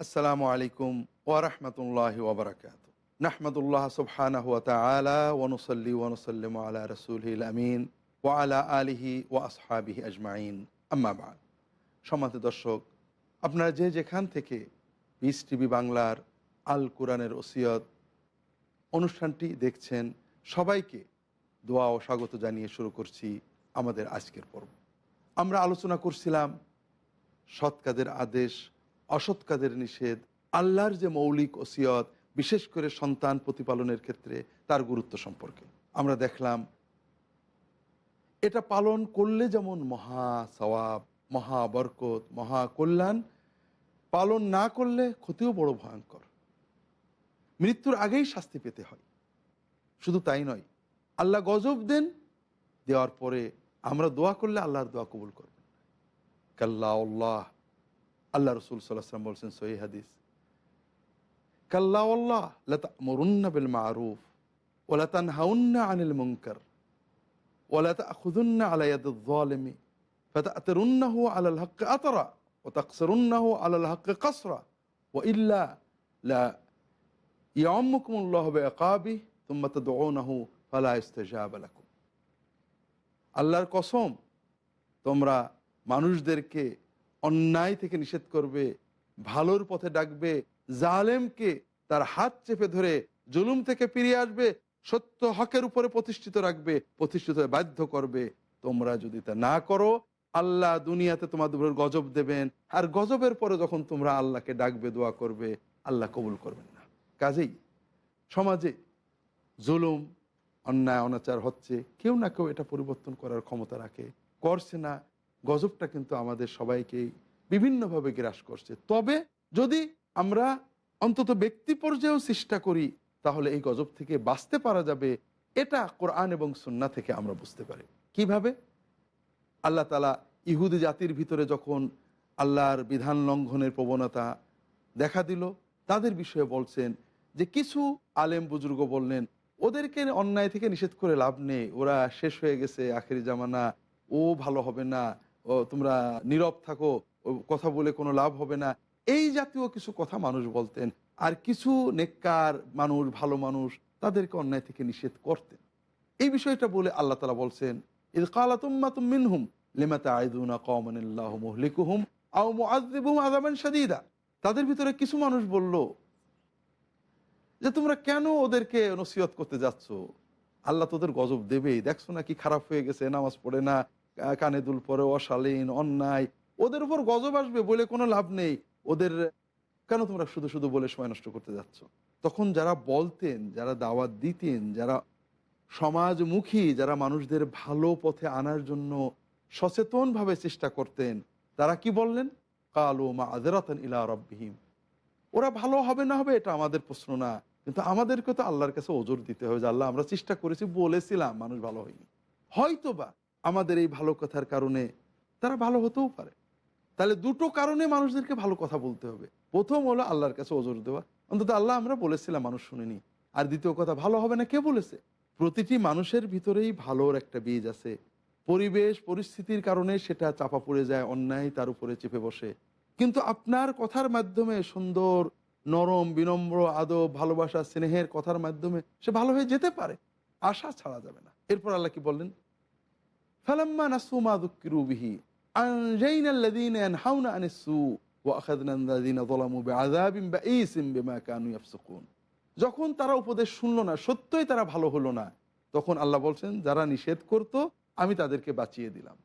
আসসালামু আলাইকুম ওয়া রাহমাতুল্লাহি ওয়া বারাকাতুহু। নাহমাদুল্লাহ সুবহানাহু ওয়া তাআলা ওয়া নুসাল্লি ওয়া নুসাল্লিমু আলা রাসূলিল আমিন ওয়া আলা আলিহি ওয়া আসহাবিহি আজমাইন। আম্মা বা'দ। সম্মানিত দর্শক, আপনারা যে যেখান থেকে পিস টিভি বাংলার আল কোরআনের ওসিয়ত অনুষ্ঠানটি দেখছেন, সবাইকে দোয়া ও স্বাগত জানিয়ে শুরু করছি আমাদের আজকের পর্ব। আমরা আলোচনা করছিলাম সৎ কাজের আদেশ, অসৎ কাজের নিষেধ, আল্লাহর যে মৌলিক ওসিয়ত, বিশেষ করে সন্তান প্রতিপালনের ক্ষেত্রে তার গুরুত্ব সম্পর্কে আমরা দেখলাম। এটা পালন করলে যেমন মহা সওয়াব, মহা বরকত, মহা কল্যাণ, পালন না করলে ক্ষতিও বড় ভয়ঙ্কর। মৃত্যুর আগেই শাস্তি পেতে হয়। শুধু তাই নয়, আল্লাহ গজব দেন, দেওয়ার পরে আমরা দোয়া করলে আল্লাহর দোয়া কবুল করবেন। কাল্লা আল্লাহ, আল্লাহ রসুল সাল্লাল্লাহু আলাইহি ওয়াসাল্লাম বলছেন সহিহ হাদিস, কাল্লা আল্লাহ লা তা'মুরুন্না বিল মা'রুফ ওয়া লা তানহাউন্না আনিল মুনকার ওয়া লা তা'খুযুন্না আলা ইয়াদিয যালিমি ফাতা'তিরুন্নাহু আলাল হাক্কি আতরা ওয়া তাকসিরুন্নাহু আলাল হাক্কি কাসরা ওয়া ইল্লা লা ইয়া'উম্মুকুমুল্লাহু বি'iকাবিহি থুম্মা তাদউনাহু ফালা ইস্তাজাবা লাকুম। আল্লাহর কসম, তোমরা মানুষদেরকে অন্যায় থেকে নিষেধ করবে, ভালোর পথে ডাকবে, জালেমকে তার হাত চেপে ধরে জুলুম থেকে ফিরিয়ে আসবে, সত্য হকের উপরে প্রতিষ্ঠিত রাখবে, প্রতিষ্ঠিত হয়ে বাধ্য করবে। তোমরা যদি তা না করো, আল্লাহ দুনিয়াতে তোমাদের উপর গজব দেবেন, আর গজবের পরে যখন তোমরা আল্লাহকে ডাকবে, দোয়া করবে, আল্লাহ কবুল করবেন না। কাজেই সমাজে জুলুম, অন্যায় অনাচার হচ্ছে, কেউ না কেউ এটা পরিবর্তন করার ক্ষমতা রাখে, করছে না। গজবটা কিন্তু আমাদের সবাইকেই বিভিন্নভাবে গ্রাস করছে। তবে যদি আমরা অন্তত ব্যক্তি পর্যায়েও চেষ্টা করি, তাহলে এই গজব থেকে বাঁচতে পারা যাবে। এটা কোরআন এবং সুন্নাহ থেকে আমরা বুঝতে পারি। কিভাবে? আল্লাহ তাআলা ইহুদি জাতির ভিতরে যখন আল্লাহর বিধান লঙ্ঘনের প্রবণতা দেখা দিল, তাদের বিষয়ে বলছেন যে কিছু আলেম বুজুর্গ বললেন, ওদেরকে অন্যায় থেকে নিষেধ করে লাভ নেই, ওরা শেষ হয়ে গেছে, আখেরি জামানা, ও ভালো হবে না, ও তোমরা নীরব থাকো, ও কথা বলে কোনো লাভ হবে না, এই জাতীয় কিছু কথা মানুষ বলতেন। আর কিছু নেককার মানুষ, ভালো মানুষ, তাদেরকে অন্যায় থেকে নিষেধ করতেন। এই বিষয়টা বলে আল্লাহ তাআলা বলছেন, ইয ক্বালাত উম্মাতুম মিনহুম লিমা তা'ইদুনা কওমান আল্লাহু মুহলিকুহুম আও মুআযযিবুহুম আযাবান শাদীদা। তাদের ভিতরে কিছু মানুষ বলল যে তোমরা কেন ওদেরকে নসিহত করতে যাচ্ছ, আল্লাহ তোদের গজব দেবেই, দেখছো না কি খারাপ হয়ে গেছে, নামাজ পড়ে না, কানে দুল পরে, অশালীন, অন্যায়, ওদের উপর গজব আসবে, বলে কোনো লাভ নেই, ওদের কেন তোমরা শুধু শুধু বলে সময় নষ্ট করতে যাচ্ছ। তখন যারা বলতেন, যারা দাওয়াত দিতেন, যারা সমাজমুখী, যারা মানুষদের ভালো পথে আনার জন্য সচেতনভাবে চেষ্টা করতেন, তারা কি বললেন? কালু মা'যিরাতান ইলা রাব্বিহিম, ওরা ভালো হবে না হবে এটা আমাদের প্রশ্ন না, কিন্তু আমাদেরকে তো আল্লাহর কাছে ওজর দিতে হবে যে আল্লাহ আমরা চেষ্টা করেছি, বলেছিলাম, মানুষ ভালো হয়নি। হয়তোবা আমাদের এই ভালো কথার কারণে তারা ভালো হতেও পারে। তাহলে দুটো কারণে মানুষদেরকে ভালো কথা বলতে হবে। প্রথম হলো আল্লাহর কাছে ওজর দেওয়া, অন্তত আল্লাহ আমরা বলেছিলাম, মানুষ শুনেনি। আর দ্বিতীয় কথা, ভালো হবে না কে বলেছে? প্রতিটি মানুষের ভিতরেই ভালোর একটা বীজ আছে। পরিবেশ পরিস্থিতির কারণে সেটা চাপা পড়ে যায়, অন্যায় তার উপরে চেপে বসে। কিন্তু আপনার কথার মাধ্যমে, সুন্দর নরম বিনম্র আদব ভালোবাসা স্নেহের কথার মাধ্যমে সে ভালো হয়ে যেতে পারে, আশা ছাড়া যাবে না। এরপর আল্লাহ কি বললেন? ফালাম্মা নাসু মা যুক্কিরু বিহি আনজাইনা আল্লাযীনা ইয়ানহাউনা আনিস সূ ওয়া আখাযনা আল্লাযীনা যালামু বিআযাবিন বাঈসিন বিমা কানু ইয়াফসুকুন। যখন তারা উপদেশ শুনলো না, সত্যই তারা ভালো হলো না, তখন আল্লাহ বলছেন যারা নিষেধ করত আমি তাদেরকে বাঁচিয়ে দিলাম,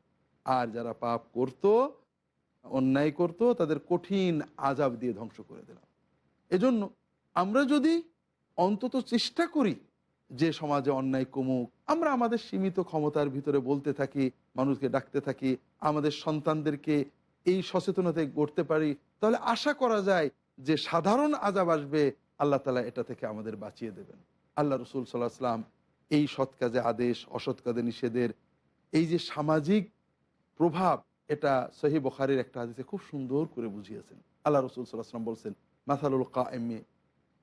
আর যারা পাপ করত, অন্যায় করত, তাদের কঠিন আযাব দিয়ে ধ্বংস করে দিলাম। এজন্য আমরা যদি অন্তত চেষ্টা করি যে সমাজে অন্যায় কমুক, আমরা আমাদের সীমিত ক্ষমতার ভিতরে বলতে থাকি, মানুষকে ডাকতে থাকি, আমাদের সন্তানদেরকে এই সচেতনতায় গড়তে পারি, তাহলে আশা করা যায় যে সাধারণ আযাব আসবে, আল্লাহ তাআলা এটা থেকে আমাদের বাঁচিয়ে দেবেন। আল্লাহ রসুল সাল্লাল্লাহু আলাইহি ওয়াসাল্লাম এই সৎ কাজে আদেশ, অসৎ কাজে নিষেধের এই যে সামাজিক প্রভাব, এটা সহিহ বুখারীর একটা হাদিসে খুব সুন্দর করে বুঝিয়েছেন। আল্লাহ রসুল সাল্লাল্লাহু আলাইহি ওয়াসাল্লাম বলছেন, মাসালুল কায়েমি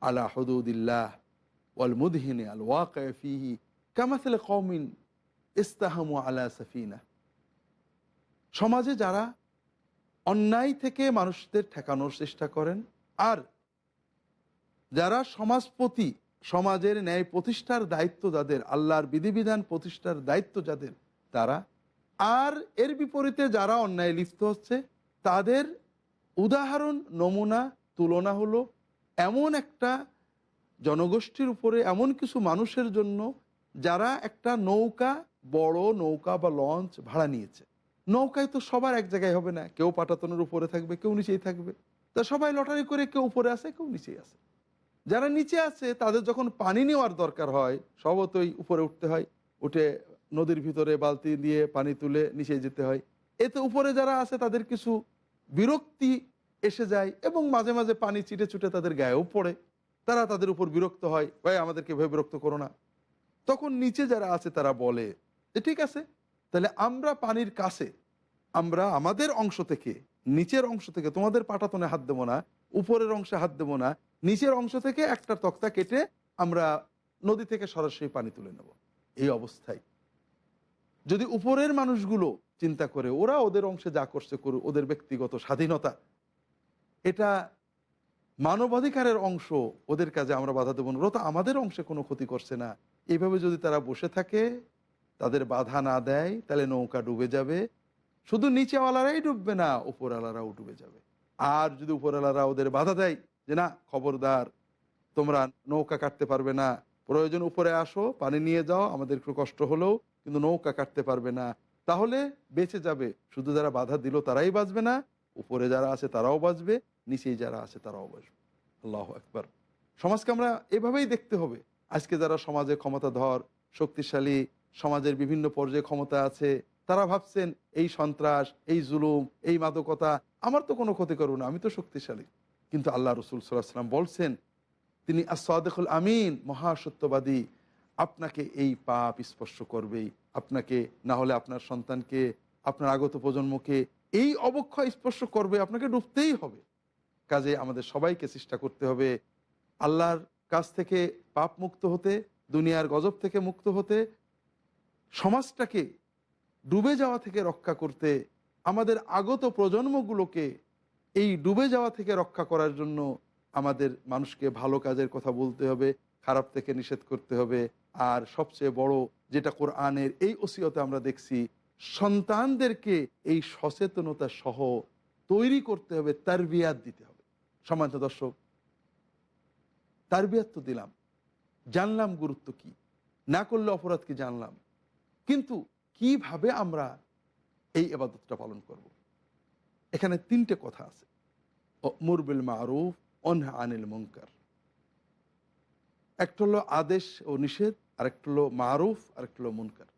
আলা হুদুদিল্লাহ ওয়াল মুদহিনি আল ওয়াকি ফিহি কামাসালি কওমিন ইস্তাহামু আলা সাফিনা। সমাজে যারা অন্যায় থেকে মানুষদের ঠেকানোর চেষ্টা করেন, আর যারা সমাজপতি, সমাজের ন্যায় প্রতিষ্ঠার দায়িত্ব যাদের, আল্লাহর বিধিবিধান প্রতিষ্ঠার দায়িত্ব যাদের, তারা। আর এর বিপরীতে যারা অন্যায় লিপ্ত হচ্ছে, তাদের উদাহরণ, নমুনা, তুলনা হলো এমন একটা জনগোষ্ঠীর উপরে, এমন কিছু মানুষের জন্য যারা একটা নৌকা, বড় নৌকা বা লঞ্চ ভাড়া নিয়েছে। নৌকায় তো সবার এক জায়গায় হবে না, কেউ পাটাতনের উপরে থাকবে, কেউ নিচেই থাকবে। তা সবাই লটারি করে কেউ উপরে আসে, কেউ নিচেই আসে। যারা নিচে আছে তাদের যখন পানি নেওয়ার দরকার হয়, স্বভাবতই উপরে উঠতে হয়, উঠে নদীর ভিতরে বালতি দিয়ে পানি তুলে নিচে যেতে হয়। এতে উপরে যারা আছে তাদের কিছু বিরক্তি এসে যায় এবং মাঝে মাঝে পানি চিটে চুটে তাদের গায়েও পড়ে। তারা তাদের উপর বিরক্ত হয়, ভাই আমাদেরকে ভেবে বিরক্ত করো না। তখন নিচে যারা আছে তারা বলে যে ঠিক আছে, তাহলে আমরা পানির কাছে, আমরা আমাদের অংশ থেকে, নিচের অংশ থেকে তোমাদের পাটাতনে হাত দেবো না, উপরের অংশে হাত দেবো না, নিচের অংশ থেকে একটা তক্তা কেটে আমরা নদী থেকে সরাসরি পানি তুলে নেব। এই অবস্থায় যদি উপরের মানুষগুলো চিন্তা করে ওরা ওদের অংশে যা করছে করুক, ওদের ব্যক্তিগত স্বাধীনতা, এটা মানবাধিকারের অংশ, ওদের কাজে আমরা বাধা দেবো না, ওরা তো আমাদের অংশে কোনো ক্ষতি করছে না, এইভাবে যদি তারা বসে থাকে, তাদের বাধা না দেয়, তাহলে নৌকা ডুবে যাবে। শুধু নিচেওয়ালারাই ডুববে না, উপরওয়ালারাও ডুবে যাবে। আর যদি উপরওয়ালারা ওদের বাধা দেয় যে না খবরদার, তোমরা নৌকা কাটতে পারবে না, প্রয়োজন উপরে আসো, পানি নিয়ে যাও, আমাদের একটু কষ্ট হলেও, কিন্তু নৌকা কাটতে পারবে না, তাহলে বেঁচে যাবে শুধু যারা বাধা দিল তারাই বাঁচবে না, উপরে যারা আছে তারাও বাঁচবে, নিচেই যারা আছে তারাও বাঁচবে। আল্লাহু আকবার। সমাজকে আমরা এভাবেই দেখতে হবে। আজকে যারা সমাজে ক্ষমতাধর, শক্তিশালী, সমাজের বিভিন্ন পর্যায়ে ক্ষমতা আছে, তারা ভাবছেন এই সন্ত্রাস, এই জুলুম, এই মাদকতা আমার তো কোনো ক্ষতি করবো না, আমি তো শক্তিশালী। কিন্তু আল্লাহ রসুল সাল্লাল্লাহু আলাইহি ওয়াসাল্লাম বলছেন, তিনি as-সাদিকুল আমিন, মহাসত্যবাদী, আপনাকে এই পাপ স্পর্শ করবেই, আপনাকে না হলে আপনার সন্তানকে, আপনার আগত প্রজন্মকে এই অবক্ষয় স্পর্শ করবে, আপনাকে ডুবতেই হবে। কাজে আমাদের সবাইকে চেষ্টা করতে হবে আল্লাহর কাছ থেকে পাপ মুক্ত হতে, দুনিয়ার গজব থেকে মুক্ত হতে, সমাজটাকে ডুবে যাওয়া থেকে রক্ষা করতে, আমাদের আগত প্রজন্মগুলোকে এই ডুবে যাওয়া থেকে রক্ষা করার জন্য আমাদের মানুষকে ভালো কাজের কথা বলতে হবে, খারাপ থেকে নিষেধ করতে হবে। আর সবচেয়ে বড় যেটা কোরআনের এই ওসিয়তে আমরা দেখছি, সন্তানদেরকে এই সচেতনতা সহ তৈরি করতে হবে, তারবিয়াত দিতে হবে। সম্মানিত দর্শক, তারবিয়াত তো দিলাম, জানলাম গুরুত্ব কি, না করলে অপরাধ কি জানলাম, কিন্তু কিভাবে আমরা এই ইবাদতটা পালন করব। এখানে তিনটে কথা আছে, ওয়া'মুর বিল মা'রুফ ওয়ানহা আনিল মুনকার। একটা হলো আদেশ ও নিষেধ, আর একটা হলো মারুফ, আর একটা হলো মুনকার।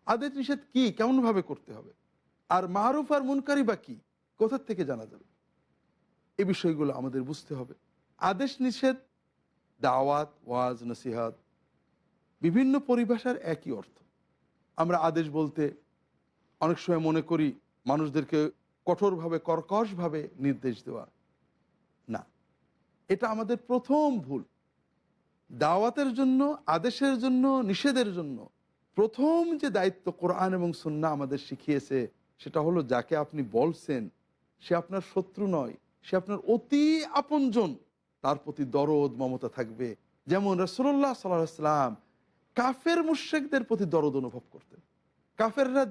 আদেশ নিষেধ কি, কেমন ভাবে করতে হবে, আর মারুফ আর মুনকারই বা কি, কোথা থেকে জানা যাবে, এই বিষয়গুলো আমাদের বুঝতে হবে। আদেশ নিষেধ, দাওয়াত, ওয়াজ, নসিহাত, বিভিন্ন পরিভাষার একই অর্থ। আমরা আদেশ বলতে অনেক সময় মনে করি মানুষদেরকে কঠোরভাবে, কর্কশভাবে নির্দেশ দেওয়া, না, এটা আমাদের প্রথম ভুল। দাওয়াতের জন্য, আদেশের জন্য, নিষেধের জন্য প্রথম যে দায়িত্ব কোরআন এবং সুন্নাহ আমাদের শিখিয়েছে, সেটা হলো যাকে আপনি বলছেন সে আপনার শত্রু নয়, সে আপনার অতি আপনজন, তার প্রতি দরদ মমতা থাকবে। যেমন রাসূলুল্লাহ সাল্লাল্লাহু আলাইহি ওয়াসাল্লাম কাফের মুশরিকদের প্রতি দরদ অনুভব করতেন। কাফেররা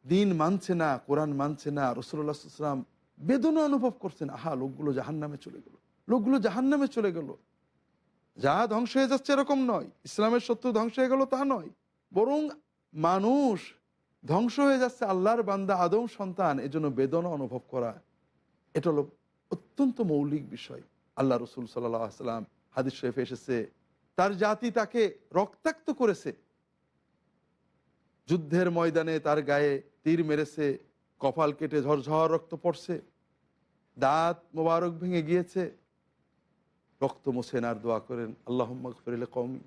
দিন মানছে না, কোরআন মানছে না, রাসূলুল্লাহ সাল্লাল্লাহু আলাইহি ওয়াসাল্লাম বেদনা অনুভব করছেন, আহা লোকগুলো জাহান্নামে চলে গেল, লোকগুলো জাহান্নামে চলে গেল। যা ধ্বংস হয়ে যাচ্ছে এরকম নয়, ইসলামের শত্রু ধ্বংস হয়ে গেল তা নয়, বরং মানুষ ধ্বংস হয়ে যাচ্ছে, আল্লাহর বান্দা আদম সন্তান, এজন্য বেদনা অনুভব করা, এটা হলো অত্যন্ত মৌলিক বিষয়। আল্লাহ রসুল সাল্লাল্লাহু আলাইহি ওয়াসাল্লাম হাদিস শরীফে এসেছে, তার জাতি তাকে রক্তাক্ত করেছে, যুদ্ধের ময়দানে তার গায়ে তীর মেরেছে, কপাল কেটে ঝরঝর রক্ত পড়ছে, দাঁত মোবারক ভেঙে গিয়েছে, রক্ত মোছেন আর দোয়া করেন, আল্লাহুম্মা গফির লিকওমি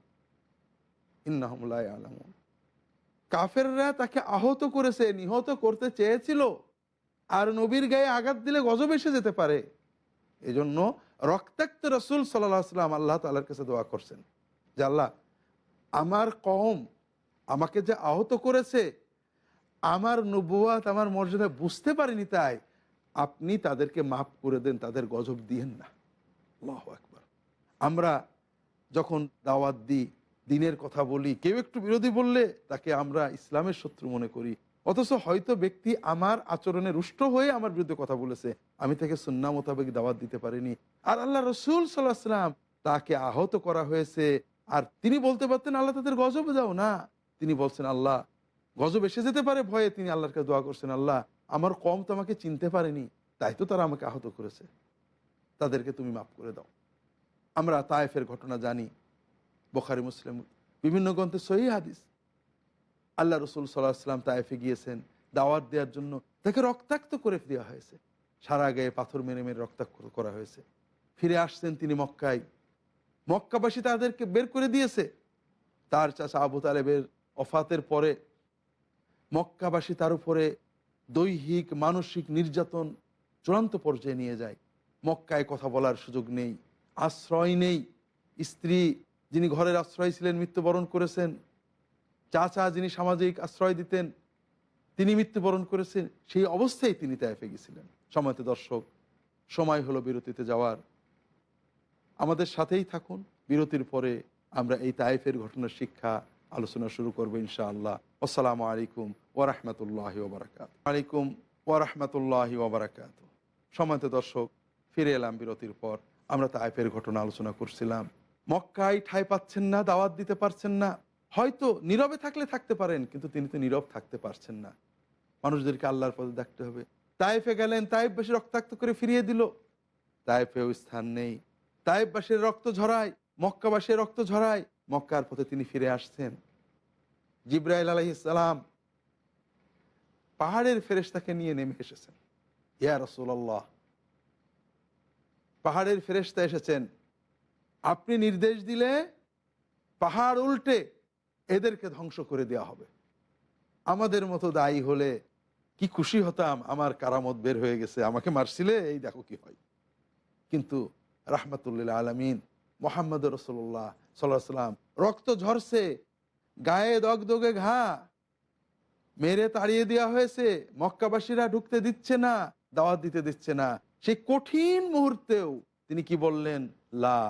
ইন্নাহুম লা ইয়ালামুন। কাফেররা তাকে আহত করেছে, নিহত করতে চেয়েছিল, আর নবীর গায়ে আঘাত দিলে গজব এসে যেতে পারে, এজন্য রক্তাক্ত রাসূল সাল্লাল্লাহু আলাইহি ওয়াসাল্লাম আল্লাহ তাআলার কাছে দোয়া করছেন যে আল্লাহ, আমার কওম আমাকে যে আহত করেছে, আমার নবুয়াত, আমার মর্যাদা বুঝতে পারিনি, তাই আপনি তাদেরকে মাফ করে দেন, তাদের গজব দিয়েন না। আল্লাহু আকবার। আমরা যখন দাওয়াত দিই, দিনের কথা বলি, কেউ একটু বিরোধী বললে তাকে আমরা ইসলামের শত্রু মনে করি। অথচ হয়তো ব্যক্তি আমার আচরণে রুষ্ট হয়ে আমার বিরুদ্ধে কথা বলেছে, আমি তাকে সুন্নাহ মোতাবেক দাওয়াত দিতে পারিনি। আর আল্লাহ রসুল সাল্লাল্লাহু আলাইহি ওয়াসাল্লাম, তাকে আহত করা হয়েছে, আর তিনি বলতে পারতেন আল্লাহ তাদের গজব দাও না, তিনি বলছেন আল্লাহ গজব এসে যেতে পারে ভয়ে তিনি আল্লাহর কাছে দোয়া করছেন, আল্লাহ আমার কম তো আমাকে চিনতে পারেনি, তাই তো তারা আমাকে আহত করেছে, তাদেরকে তুমি মাফ করে দাও। আমরা তায়েফের ঘটনা জানি, বুখারী মুসলিম বিভিন্ন গ্রন্থে সহিহ হাদিস। আল্লাহ রসুল সাল্লাল্লাহু আলাইহি ওয়াসাল্লাম তায়েফে গিয়েছেন দাওয়াত দেওয়ার জন্য, তাকে রক্তাক্ত করে দেওয়া হয়েছে, সারা গায়ে পাথর মেরে মেরে রক্তাক্ত করা হয়েছে। ফিরে আসছেন তিনি মক্কায়, মক্কাবাসী তাদেরকে বের করে দিয়েছে। তার চাচা আবু তালেবের ওফাতের পরে মক্কাবাসী তার উপরে দৈহিক মানসিক নির্যাতন চূড়ান্ত পর্যায়ে নিয়ে যায়। মক্কায় কথা বলার সুযোগ নেই, আশ্রয় নেই। স্ত্রী যিনি ঘরের আশ্রয় ছিলেন মৃত্যুবরণ করেছেন, চাচা যিনি সামাজিক আশ্রয় দিতেন তিনি মৃত্যুবরণ করেছেন। সেই অবস্থায় তিনি তায়েফে গেছিলেন। সময়ত দর্শক, সময় হলো বিরতিতে যাওয়ার, আমাদের সাথেই থাকুন। বিরতির পরে আমরা এই তায়েফের ঘটনার শিক্ষা আলোচনা শুরু করবো ইনশাআল্লাহ। আসসালামু আলাইকুম ওয়ারাহমাতুল্লাহি ওয়াবারাকাতুহু। আলাইকুম ওয়ারাহমাতুল্লাহি ওয়াবারাকাতুহু। সময়ত দর্শক, ফিরে এলাম বিরতির পর। আমরা তায়েফের ঘটনা আলোচনা করছিলাম। মক্কায় ঠাঁই পাচ্ছেন না, দাওয়াত দিতে পারছেন না, হয়তো নীরবে থাকলে থাকতে পারেন, কিন্তু তিনি তো নীরব থাকতে পারছেন না। মানুষদেরকে আল্লাহর পথে ডাকতে হবে। তায়েফে গেলেন, তায়েফবাসী রক্তাক্ত করে ফিরিয়ে দিল, তায়েফেও স্থান নেই। তায়েফবাসীর রক্ত ঝরায়, মক্কাবাসীর রক্ত ঝরায়, মক্কার পথে তিনি ফিরে আসছেন। জিবরাইল আলাইহিস সালাম পাহাড়ের ফেরেশতাকে নিয়ে নেমে এসেছেন। ইয়া রাসূলুল্লাহ, পাহাড়ের ফেরেশতা এসেছেন, আপনি নির্দেশ দিলে পাহাড় উল্টে এদেরকে ধ্বংস করে দেওয়া হবে। আমাদের মতো দায়ী হলে কি খুশি হতাম, আমার কারামত বের হয়ে গেছে, আমাকে মারছিলে, এই দেখো কি হয়। কিন্তু রাহমাতুল্লিল আলামিন মুহাম্মদ রাসূলুল্লাহ সাল্লাল্লাহু আলাইহি ওয়াসাল্লাম, রক্ত ঝরছে, গায়ে দগদগে ঘা, মেরে তাড়িয়ে দেওয়া হয়েছে, মক্কাবাসীরা ঢুকতে দিচ্ছে না, দাওয়াত দিতে দিচ্ছে না, সেই কঠিন মুহূর্তেও তিনি কি বললেন, লা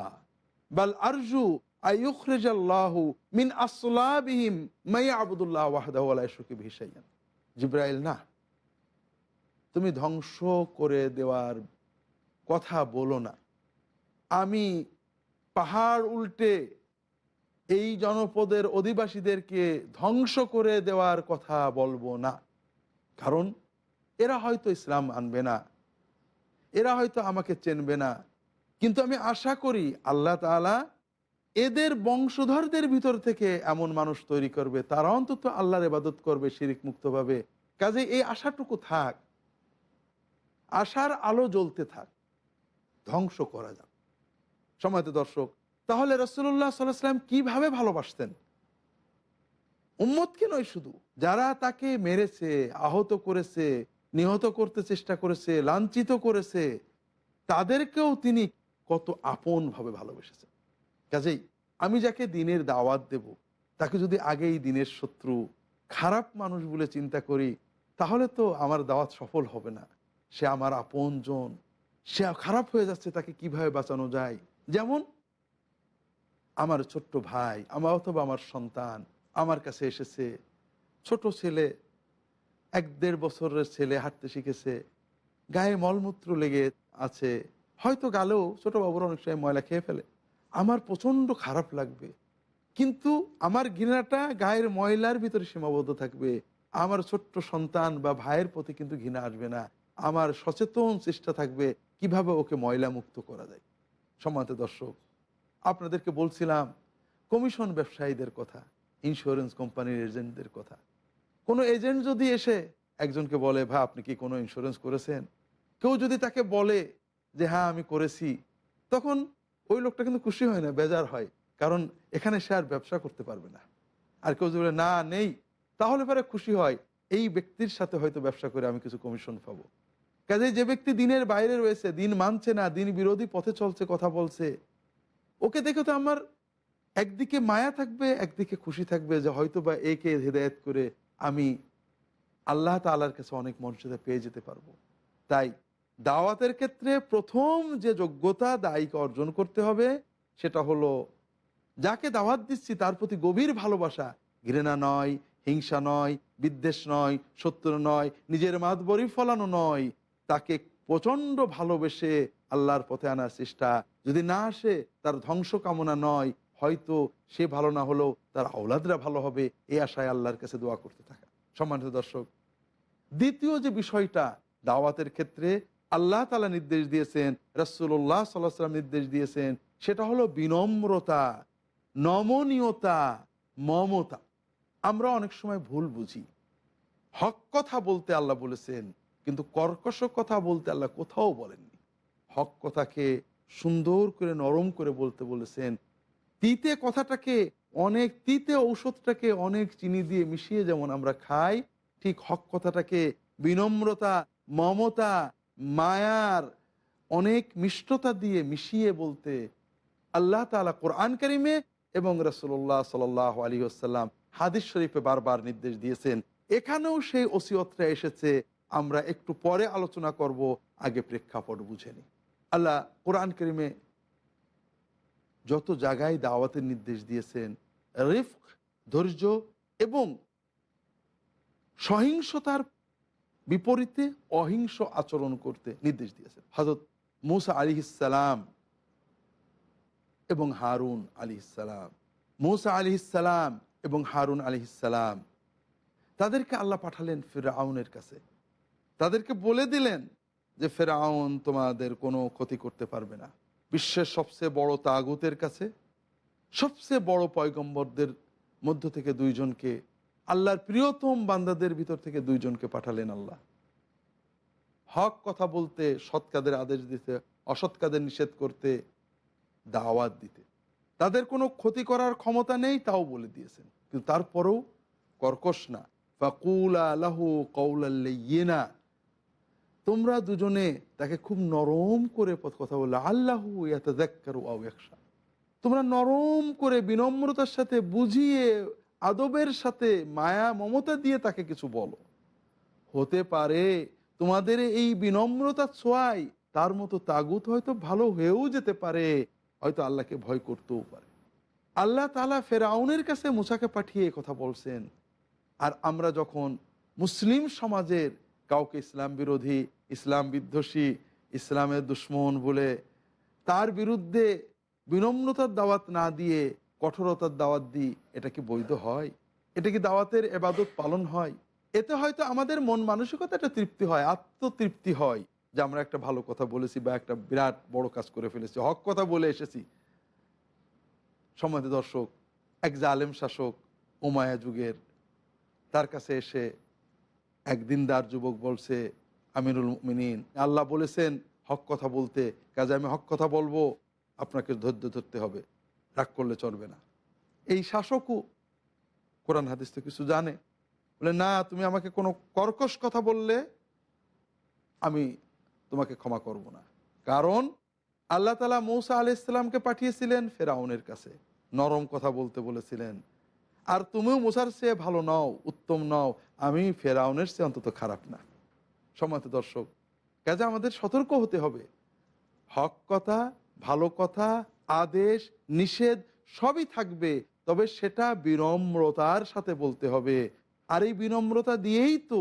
বাল আরজু আইয়ুখরিজাল্লাহু মিন আসলাবিহিম মাইয়াবুদুল্লাহ ওয়াহদাহু লা ইউশরিকু বিহি শাইআন। জিবরাইল, না, তুমি ধ্বংস করে দেওয়ার কথা বলো না, আমি পাহাড় উল্টে এই জনপদের অধিবাসীদেরকে ধ্বংস করে দেওয়ার কথা বলবো না। কারণ এরা হয়তো ইসলাম আনবে না, এরা হয়তো আমাকে চিনবে না, কিন্তু আমি আশা করি আল্লাহ তাআলা এদের বংশধরদের ভিতর থেকে এমন মানুষ তৈরি করবে, তারা অন্তত আল্লাহর ইবাদত করবে শিরিক মুক্তভাবে। কাজে এই আশাটুকু থাক, আশার আলো জ্বলতে থাক, ধ্বংস করা যাক। সময়ত দর্শক, তাহলে রাসূলুল্লাহ সাল্লাল্লাহু আলাইহি ওয়াসাল্লাম কিভাবে ভালোবাসতেন? উম্মতকে নয়, শুধু যারা তাকে মেরেছে, আহত করেছে, নিহত করতে চেষ্টা করেছে, লাঞ্ছিত করেছে, তাদেরকেও তিনি কত আপন ভাবে ভালোবেসেছেন। কাজেই আমি যাকে দিনের দাওয়াত দেব, তাকে যদি আগেই দিনের শত্রু, খারাপ মানুষ বলে চিন্তা করি, তাহলে তো আমার দাওয়াত সফল হবে না। সে আমার আপনজন, সে খারাপ হয়ে যাচ্ছে, তাকে কিভাবে বাঁচানো যায়? যেমন আমার ছোট্ট ভাই, অথবা আমার সন্তান আমার কাছে এসেছে, ছোট ছেলে, 1-1.5 বছরের ছেলে, হাঁটতে শিখেছে, গায়ে মলমূত্র লেগে আছে, হয়তো গালেও ছোট বাবুরা অনেক সময় ময়লা খেয়ে ফেলে, আমার প্রচণ্ড খারাপ লাগবে, কিন্তু আমার ঘৃণাটা গায়ের ময়লার ভিতরে সীমাবদ্ধ থাকবে। আমার ছোট্ট সন্তান বা ভাইয়ের প্রতি কিন্তু ঘৃণা আসবে না, আমার সচেতন চেষ্টা থাকবে কিভাবে ওকে ময়লা মুক্ত করা যায়। সম্মানিত দর্শক, আপনাদেরকে বলছিলাম কমিশন ব্যবসায়ীদের কথা, ইন্স্যুরেন্স কোম্পানির এজেন্টদের কথা। কোনো এজেন্ট যদি এসে একজনকে বলে, ভাই আপনি কি কোনো ইন্স্যুরেন্স করেছেন? কেউ যদি তাকে বলে যে হ্যাঁ আমি করেছি, তখন ওই লোকটা কিন্তু খুশি হয় না, বেজার হয়, কারণ এখানে সে আর ব্যবসা করতে পারবে না। আর কেউ যদি বলে না নেই, তাহলে পরে খুশি হয়, এই ব্যক্তির সাথে হয়তো ব্যবসা করে আমি কিছু কমিশন পাবো। কাজে যে ব্যক্তি দিনের বাইরে রয়েছে, দিন মানছে না, দিন বিরোধী পথে চলছে, কথা বলছে, ওকে দেখে তো আমার একদিকে মায়া থাকবে, একদিকে খুশি থাকবে যে হয়তো বা একে হেদায়েত করে আমি আল্লাহ তাআলার কাছে অনেক মর্যাদা পেয়ে যেতে পারবো। তাই দাওয়াতের ক্ষেত্রে প্রথম যে যোগ্যতা দায়ীকে অর্জন করতে হবে সেটা হলো যাকে দাওয়াত দিচ্ছি তার প্রতি গভীর ভালোবাসা, ঘৃণা নয়, হিংসা নয়, বিদ্বেষ নয়, শত্রু নয়, নিজের মাতবরি ফলানো নয়, তাকে প্রচণ্ড ভালোবেসে আল্লাহর পথে আনার চেষ্টা। যদি না আসে তার ধ্বংস কামনা নয়, হয়তো সে ভালো না হলেও তার আওলাদরা ভালো হবে, এই আশায় আল্লাহর কাছে দোয়া করতে থাকা। সম্মানিত দর্শক, দ্বিতীয় যে বিষয়টা দাওয়াতের ক্ষেত্রে আল্লাহ তাআলা নির্দেশ দিয়েছেন, রাসূলুল্লাহ সাল্লাল্লাহু আলাইহি ওয়াসাল্লাম নির্দেশ দিয়েছেন, সেটা হলো বিনম্রতা, নমনীয়তা, মমতা। আমরা অনেক সময় ভুল বুঝি। হক কথা বলতে আল্লাহ বলেছেন, কিন্তু কর্কশ কথা বলতে আল্লাহ কোথাও বলেননি। হক কথাকে সুন্দর করে নরম করে বলতে বলেছেন। তিতে কথাটাকে অনেক, তিতে ঔষধটাকে অনেক চিনি দিয়ে মিশিয়ে যেমন আমরা খাই, ঠিক হক কথাটাকে বিনম্রতা, মমতা, মায়ার অনেক মিষ্টতা দিয়ে মিশিয়ে বলতে আল্লাহ তাআলা কোরআন কারিমে এবং রাসূলুল্লাহ সাল্লাল্লাহু আলাইহি ওয়াসাল্লাম হাদিস শরীফে বারবার নির্দেশ দিয়েছেন। এখানেও সেই ওসিয়তটা এসেছে, আমরা একটু পরে আলোচনা করব, আগে প্রেক্ষাপট বুঝে নিই। আল্লাহ কোরআন কারিমে যত জায়গায় দাওয়াতের নির্দেশ দিয়েছেন, রিফক, ধৈর্য এবং সহিংসতার বিপরীতে অহিংস আচরণ করতে নির্দেশ দিয়েছেন। হযরত মূসা আলাইহিস সালাম এবং হারুন আলাইহিস সালাম, মূসা আলাইহিস সালাম এবং হারুন আলাইহিস সালাম, তাদেরকে আল্লাহ পাঠালেন ফিরআউনের কাছে। তাদেরকে বলে দিলেন যে ফিরআউন তোমাদের কোনো ক্ষতি করতে পারবে না। বিশ্বের সবচেয়ে বড় তাগুতের কাছে সবচেয়ে বড় পয়গম্বরদের মধ্য থেকে দুইজনকে, আল্লাহর প্রিয়তম বান্দাদের ভিতর থেকে দুইজনকে পাঠালেন আল্লাহ। হক কথা বলতে, সৎ কাজের আদেশ দিতে, অসৎ কাজের নিষেধ করতে, দাওয়াত দিতে। তাদের কোনো ক্ষতি করার ক্ষমতা নেই তাও বলে দিয়েছেন, কিন্তু তারপরেও কর্কশ না। ফাকুলা লাহু কওলাল লাইয়িনা, তোমরা দুজনে তাকে খুব নরম করে কথা বললে, আল্লাহু ইয়াতাযাক্কারু আও ইয়াখশা, তোমরা নরম করে বিনম্রতার সাথে বুঝিয়ে, আদবের সাথে মায়া মমতা দিয়ে তাকে কিছু বলো। হতে পারে তোমাদের এই বিনম্রতার ছোঁয়ায় তার মতো তাগুত হয়তো ভালো হয়েও যেতে পারে, হয়তো আল্লাহকে ভয় করতেও পারে। আল্লাহ তাআলা ফেরাউনের কাছে মূসাকে পাঠিয়ে কথা বলছেন। আর আমরা যখন মুসলিম সমাজের কাউকে ইসলাম বিরোধী, ইসলাম বিদ্বেষী, ইসলামের দুশ্মন বলে তার বিরুদ্ধে বিনম্রতার দাওয়াত না দিয়ে কঠোরতার দাওয়াত দিই, এটা কি বৈধ হয়? এটা কি দাওয়াতের ইবাদত পালন হয়? এতে হয়তো আমাদের মন মানসিকতাটা তৃপ্তি হয়, আত্মতৃপ্তি হয় যে আমরা একটা ভালো কথা বলেছি বা একটা বিরাট বড় কাজ করে ফেলেছি, হক কথা বলে এসেছি। সম্মানিত দর্শক, এক জালেম শাসক উমাইয়া যুগের, তার কাছে এসে এক দিনদার যুবক বলছে, আমিরুল মুমিনিন, আল্লাহ বলেছেন হক কথা বলতে, কাজে আমি হক কথা বলবো, আপনাকে ধৈর্য ধরতে হবে, রাগ করলে চলবে না। এই শাসকও কোরআন হাদিস তো কিছু জানে, বলে না, তুমি আমাকে কোনো কর্কশ কথা বললে আমি তোমাকে ক্ষমা করব না। কারণ আল্লাহ তাআলা মূসা আলাইহিস সালামকে পাঠিয়েছিলেন ফেরাউনের কাছে, নরম কথা বলতে বলেছিলেন। আর তুমিও মূসার চেয়ে ভালো নও, উত্তম নও, আমি ফেরাউনের চেয়ে অন্তত খারাপ না। সম্মানিত দর্শক, কাজে আমাদের সতর্ক হতে হবে। হক কথা, ভালো কথা, আদেশ, নিষেধ সবই থাকবে, তবে সেটা বিনম্রতার সাথে বলতে হবে। আর এই বিনম্রতা দিয়েই তো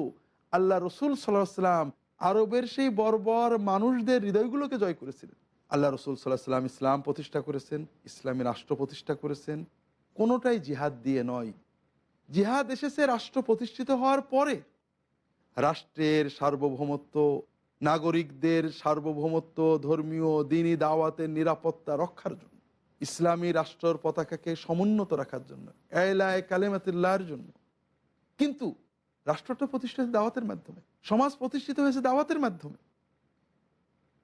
আল্লাহ রসুল সাল্লাল্লাহু আলাইহি ওয়াসাল্লাম আরবের সেই বর্বর মানুষদের হৃদয়গুলোকে জয় করেছিলেন। আল্লাহ রসুল সাল্লাল্লাহু আলাইহি ওয়াসাল্লাম ইসলাম প্রতিষ্ঠা করেছেন, ইসলামী রাষ্ট্র প্রতিষ্ঠা করেছেন, কোনোটাই জিহাদ দিয়ে নয়। জিহাদ এসেছে রাষ্ট্র প্রতিষ্ঠিত হওয়ার পরে। রাষ্ট্রের সার্বভৌমত্ব, নাগরিকদের সার্বভৌমত্ব, ধর্মীয় দিনী দাওয়াতের নিরাপত্তা রক্ষার জন্য, ইসলামী রাষ্ট্রের পতাকাকে সমুন্নত রাখার জন্য, এলায়ে কালেমাতুল্লাহর জন্য। কিন্তু রাষ্ট্রটা প্রতিষ্ঠিত দাওয়াতের মাধ্যমে, সমাজ প্রতিষ্ঠিত হয়েছে দাওয়াতের মাধ্যমে।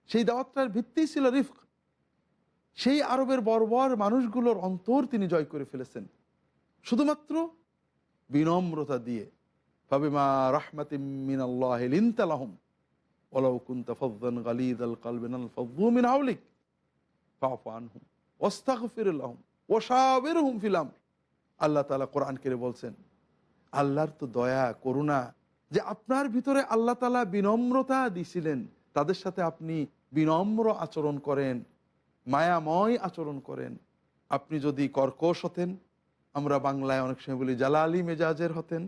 সেই দাওয়াতটার ভিত্তি ছিল রিফক। সেই আরবের বর্বর মানুষগুলোর অন্তর তিনি জয় করে ফেলেছেন শুধুমাত্র বিনম্রতা দিয়ে। ফাবিমা রাহমাতিম মিনাল্লাহি লিনতা লাহুম ওয়ালাউ কুনতা ফাযযান গালিযাল কলবি লানফাযযু মিন হাওলিক ফা'ফু আনহুম ওয়াস্তাগফির লাহুম ওয়াশাবিরহুম ফিল আমর। আল্লাহ তাআলা কোরআন করে বলছেন, আল্লাহর তো দয়া করুণা যে আপনার ভিতরে আল্লাহ তাআলা বিনম্রতা দিয়েছিলেন, তাদের সাথে আপনি বিনম্র আচরণ করেন, মায়াময় আচরণ করেন। আপনি যদি কর্কশ হতেন, আমরা বাংলায় অনেক সময় বলি জালালি মেজাজের হতেন,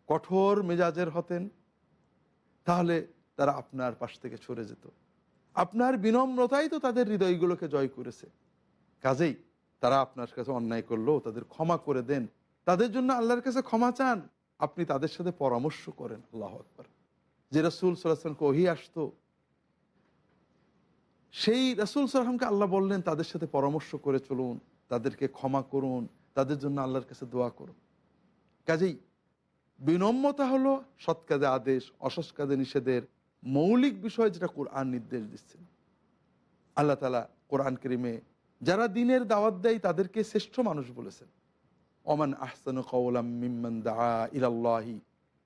কঠোর মেজাজের হতেন, তাহলে তারা আপনার পাশ থেকে সরে যেত। আপনার বিনম্রতাই তো তাদের হৃদয়গুলোকে জয় করেছে। কাজেই তারা আপনার কাছে অন্যায় করলো, তাদের ক্ষমা করে দেন, তাদের জন্য আল্লাহর কাছে ক্ষমা চান, আপনি তাদের সাথে পরামর্শ করেন। আল্লাহু আকবার। যে রাসূল সাল্লাল্লাহু আলাইহি ওয়াসাল্লামকে ওহী আসতো, সেই রাসূল সাল্লাল্লাহু আলাইহি ওয়াসাল্লামকে আল্লাহ বললেন তাদের সাথে পরামর্শ করে চলুন, তাদেরকে ক্ষমা করুন, তাদের জন্য আল্লাহর কাছে দোয়া করুন। কাজেই বিনম্রতা হলো সৎ কাজে আদেশ, অসৎ কাজে নিষেধের মৌলিক বিষয়, যেটা কোরআন নির্দেশ দিচ্ছেন। আল্লাহ তাআলা কোরআন কারীমে যারা দ্বীনের দাওয়াত দেয় তাদেরকে শ্রেষ্ঠ মানুষ বলেছেন। ওমান আহসানু কাওলাম মিম্মান দাআ ইলাল্লাহি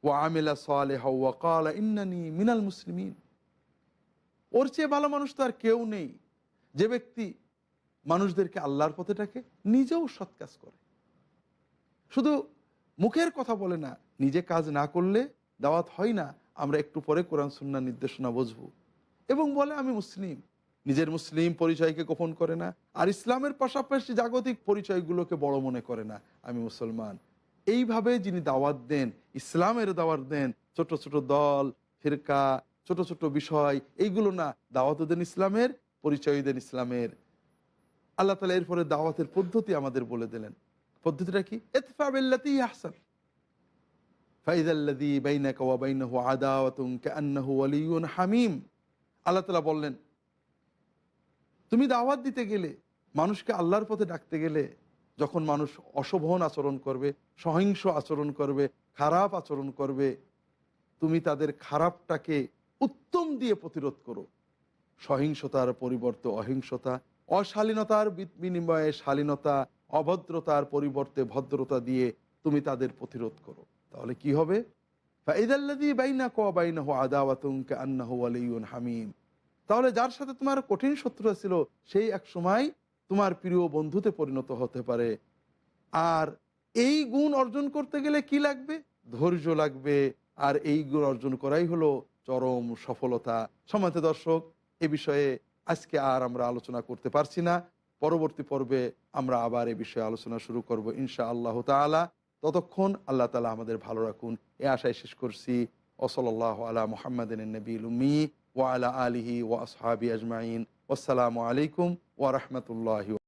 ওয়া আমিলা সালিহান ওয়া ক্বালা ইন্নানি মিনাল মুসলিমিন। ওর চেয়ে ভালো মানুষ তো আর কেউ নেই, যে ব্যক্তি মানুষদেরকে আল্লাহর পথে ডাকে, নিজেও সৎ কাজ করে। শুধু মুখের কথা বলে না, নিজে কাজ না করলে দাওয়াত হয় না। আমরা একটু পরে কোরআন সুন্নাহ নির্দেশনা বুঝবো। এবং বলে আমি মুসলিম, নিজের মুসলিম পরিচয়কে গোপন করে না, আর ইসলামের পাশাপাশি জাগতিক পরিচয়গুলোকে বড় মনে করে না, আমি মুসলমান। এইভাবে যিনি দাওয়াত দেন, ইসলামের দাওয়াত দেন, ছোট ছোট দল, ফিরকা, ছোট ছোট বিষয়, এইগুলো না, দাওয়াত দেন ইসলামের, পরিচয় দেন ইসলামের। আল্লাহ তাআলা এরপরে দাওয়াতের পদ্ধতি আমাদের বলে দিলেন। পদ্ধতিটা কি? ইদফা বিল্লাতি আহসান ফাইযাল্লাযী বাইনাকা ওয়া বাইনাহু আদাওয়াতুন কাআন্নাহু ওয়ালিয়্যুন হামীম। আল্লাহ তাআলা বললেন, তুমি দাওয়াত দিতে গেলে, মানুষকে আল্লাহর পথে ডাকতে গেলে, যখন মানুষ অশোভন আচরণ করবে, সহিংস আচরণ করবে, খারাপ আচরণ করবে, তুমি তাদের খারাপটাকে উত্তম দিয়ে প্রতিরোধ করো। সহিংসতার পরিবর্তে অহিংসতা, অশালীনতার বিনিময়ে শালীনতা, অভদ্রতার পরিবর্তে ভদ্রতা দিয়ে তুমি তাদের প্রতিরোধ করো। তাহলে কি হবে? ফাইযাল্লাযী বাইনাকা ওয়া বাইনাহু আদাওয়াতুন কাআন্নাহু ওয়ালিয়্যুন হামীম। তাহলে যার সাথে তোমার কঠিন শত্রুতা ছিল, সেই এক সময় তোমার প্রিয় বন্ধুতে পরিণত হতে পারে। আর এই গুণ অর্জন করতে গেলে কি লাগবে? ধৈর্য লাগবে। আর এই গুণ অর্জন করাই হলো চরম সফলতা। সম্মানিত দর্শক, এ বিষয়ে আজকে আর আমরা আলোচনা করতে পারছি না। পরবর্তী পর্বে আমরা আবার এ বিষয়ে আলোচনা শুরু করব ইনশাআল্লাহ তাআলা। ততক্ষণ আল্লাহ তাআলা আমাদের ভালো রাখুন, এ আশায় শেষ করছি। ওয়াসাল্লাল্লাহু আলা মুহাম্মাদিন নবিয়্যিল উম্মি ওয়া আলা আলিহি ওয়া আসহাবিহি আজমাইন। ওয়াসসালামু আলাইকুম ওয়া রাহমাতুল্লাহি।